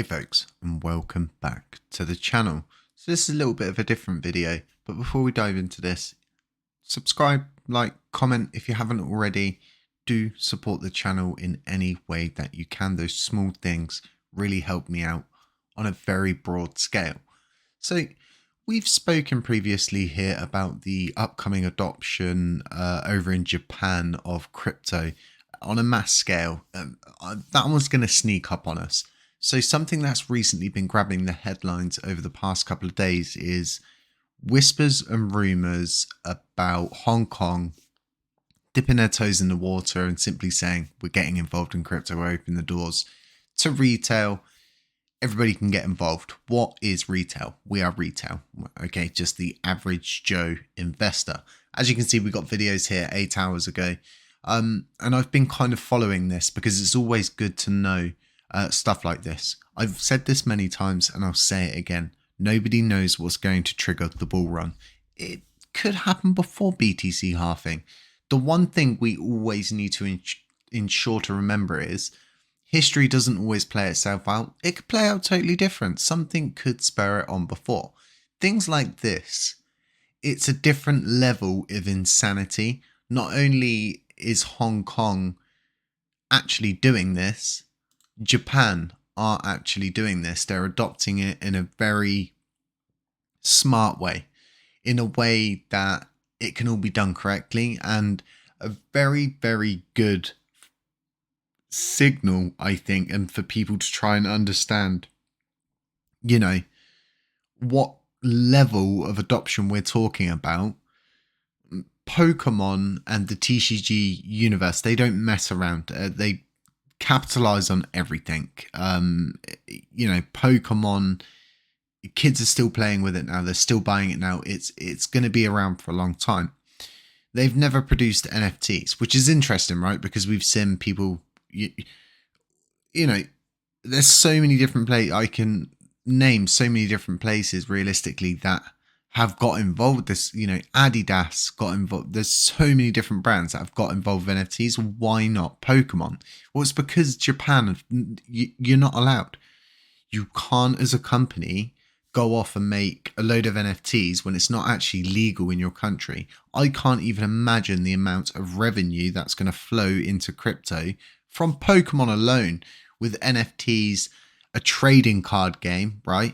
Hey folks, and welcome back to the channel. So this is a little bit of a different video, but before we dive into this, subscribe, like, comment if you haven't already. Do support the channel in any way that you can. Those small things really help me out on a very broad scale. So we've spoken previously here about the upcoming adoption over in Japan of crypto on a mass scale. That one's going to sneak up on us. So something that's recently been grabbing the headlines over the past couple of days is whispers and rumors about Hong Kong dipping their toes in the water and simply saying, we're getting involved in crypto, we're opening the doors to retail. Everybody can get involved. What is retail? We are retail. Okay, just the average Joe investor. As you can see, we got videos here 8 hours ago. And I've been kind of following this because it's always good to know stuff like this. I've said this many times and I'll say it again. Nobody knows what's going to trigger the bull run. It could happen before BTC halving. The one thing we always need to ensure to remember is history doesn't always play itself out. It could play out totally different. Something could spur it on before. Things like this, it's a different level of insanity. Not only is Hong Kong actually doing this, Japan are actually doing this. They're adopting it in a very smart way, in a way that it can all be done correctly, and a very, very good signal, I think, and for people to try and understand, you know, what level of adoption we're talking about. Pokemon and the TCG universe, they don't mess around. They capitalize on everything. You know, Pokemon, kids are still playing with it now. They're still buying it now. It's going to be around for a long time. They've never produced NFTs, which is interesting, right? Because we've seen people, you know, there's so many different places. I can name so many different places realistically that have got involved with this. You know, Adidas got involved. There's so many different brands that have got involved with NFTs. Why not Pokemon? Well, it's because Japan, you're not allowed. You can't, as a company, go off and make a load of NFTs when it's not actually legal in your country. I can't even imagine the amount of revenue that's going to flow into crypto from Pokemon alone with NFTs, a trading card game, right?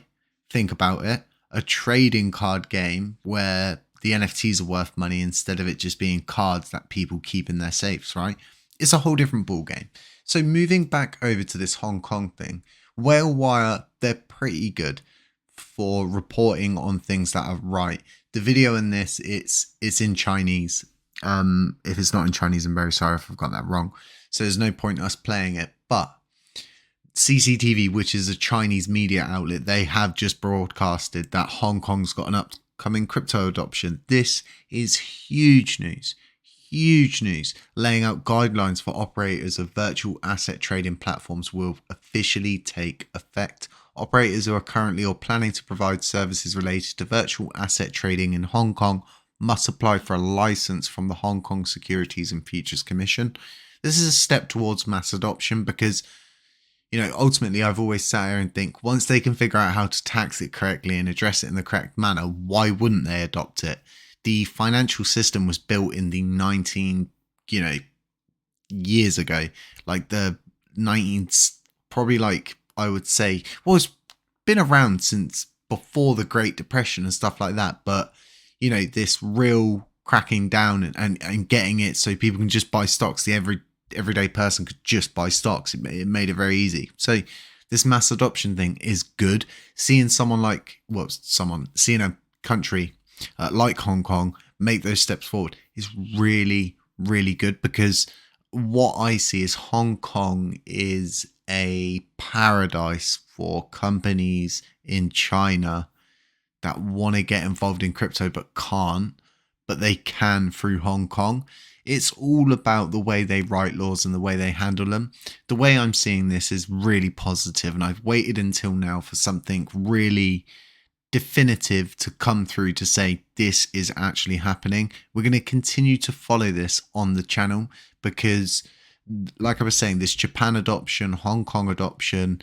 Think about it. A trading card game where the NFTs are worth money instead of it just being cards that people keep in their safes, right? It's a whole different ball game. So moving back over to this Hong Kong thing, Whalewire, they're pretty good for reporting on things that are right. The video in this, it's in Chinese. If it's not in Chinese, I'm very sorry if I've got that wrong. So there's no point us playing it. But CCTV, which is a Chinese media outlet, they have just broadcasted that Hong Kong's got an upcoming crypto adoption. This is huge news. Huge news. Laying out guidelines for operators of virtual asset trading platforms will officially take effect. Operators who are currently or planning to provide services related to virtual asset trading in Hong Kong must apply for a license from the Hong Kong Securities and Futures Commission. This is a step towards mass adoption because, you know, ultimately I've always sat here and think once they can figure out how to tax it correctly and address it in the correct manner, why wouldn't they adopt it? The financial system was built in the years ago, like the 19s, probably like I would say, well, it's been around since before the Great Depression and stuff like that. But, you know, this real cracking down and getting it so people can just buy stocks. The everyday person could just buy stocks. It made it very easy. So this mass adoption thing is good. Seeing seeing a country like Hong Kong make those steps forward is really, really good, because what I see is Hong Kong is a paradise for companies in China that want to get involved in crypto but can't, but they can through Hong Kong. It's all about the way they write laws and the way they handle them. The way I'm seeing this is really positive, and I've waited until now for something really definitive to come through to say this is actually happening. We're going to continue to follow this on the channel because, like I was saying, this Japan adoption, Hong Kong adoption,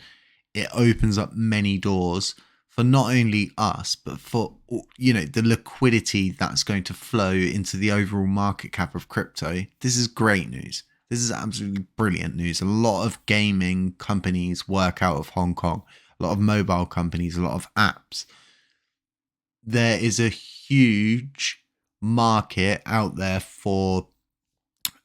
it opens up many doors for not only us, but for, you know, the liquidity that's going to flow into the overall market cap of crypto. This is great news. This is absolutely brilliant news. A lot of gaming companies work out of Hong Kong, a lot of mobile companies, a lot of apps. There is a huge market out there for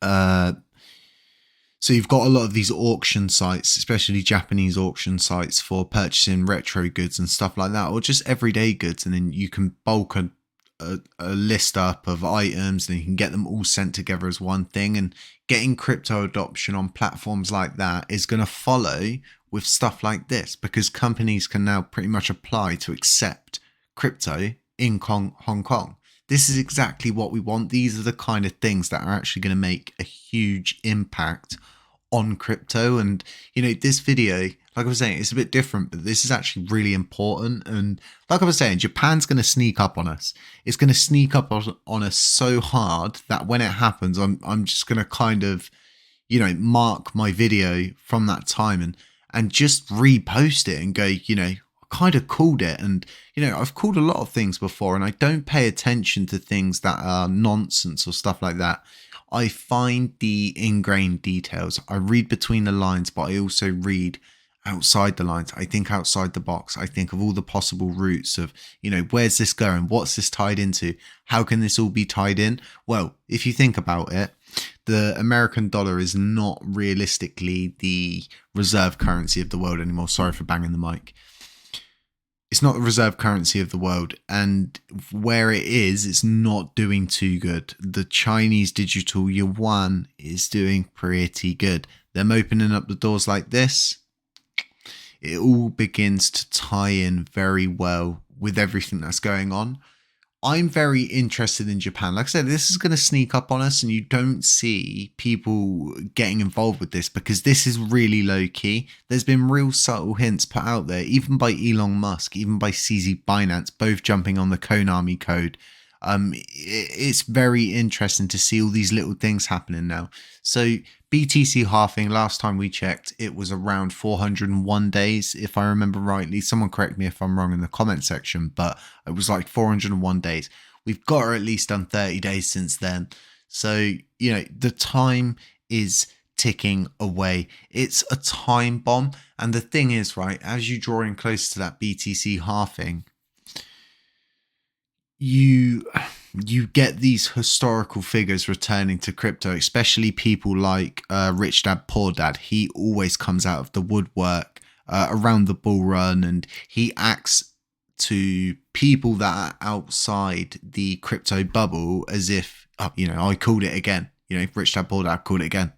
so you've got a lot of these auction sites, especially Japanese auction sites, for purchasing retro goods and stuff like that, or just everyday goods, and then you can bulk a list up of items and you can get them all sent together as one thing. And getting crypto adoption on platforms like that is going to follow with stuff like this, because companies can now pretty much apply to accept crypto in Hong Kong. This is exactly what we want. These are the kind of things that are actually going to make a huge impact on crypto. And, you know, this video, like I was saying, it's a bit different, but this is actually really important. And like I was saying, Japan's going to sneak up on us. It's going to sneak up on us so hard that when it happens, I'm just going to kind of, you know, mark my video from that time and just repost it and go, you know, kind of called it. And, you know, I've called a lot of things before, and I don't pay attention to things that are nonsense or stuff like that. I find the ingrained details. I read between the lines, but I also read outside the lines. I think outside the box. I think of all the possible routes of, you know, where's this going? What's this tied into? How can this all be tied in? Well, if you think about it, the American dollar is not realistically the reserve currency of the world anymore. Sorry for banging the mic. It's not the reserve currency of the world, and where it is, it's not doing too good. The Chinese digital yuan is doing pretty good. Them opening up the doors like this, it all begins to tie in very well with everything that's going on. I'm very interested in Japan. Like I said, this is going to sneak up on us, and you don't see people getting involved with this because this is really low key. There's been real subtle hints put out there, even by Elon Musk, even by CZ Binance, both jumping on the Konami code. It's very interesting to see all these little things happening now. So BTC halving, last time we checked, it was around 401 days, if I remember rightly. Someone correct me if I'm wrong in the comment section, but it was like 401 days. We've got her at least done 30 days since then. So, you know, the time is ticking away. It's a time bomb. And the thing is, right, as you draw in close to that BTC halving, you get these historical figures returning to crypto, especially people like Rich Dad Poor Dad. He always comes out of the woodwork around the bull run, and he acts to people that are outside the crypto bubble as if, oh, you know, I called it again. You know, Rich Dad Poor Dad called it again.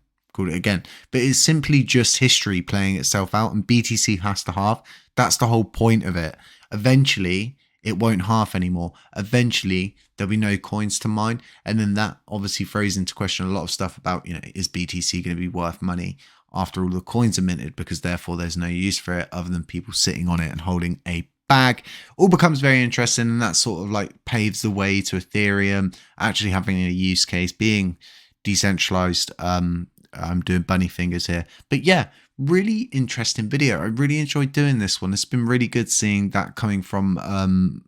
But it's simply just history playing itself out, and BTC has to halve. That's the whole point of it. Eventually, it won't half anymore. Eventually, there'll be no coins to mine. And then that obviously throws into question a lot of stuff about, you know, is BTC going to be worth money after all the coins are minted? Because therefore there's no use for it other than people sitting on it and holding a bag. All becomes very interesting, and that sort of like paves the way to Ethereum actually having a use case, being decentralized. I'm doing bunny fingers here. But yeah, really interesting video. I really enjoyed doing this one. It's been really good seeing that coming from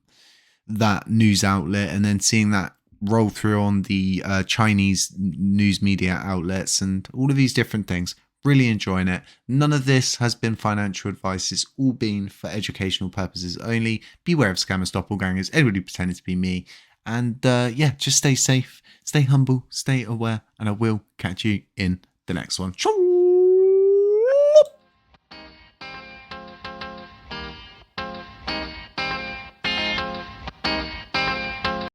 that news outlet, and then seeing that roll through on the Chinese news media outlets and all of these different things. Really enjoying it. None of this has been financial advice. It's all been for educational purposes only. Beware of scammers, doppelgangers, anybody pretending to be me. And yeah, just stay safe, stay humble, stay aware, and I will catch you in the next one.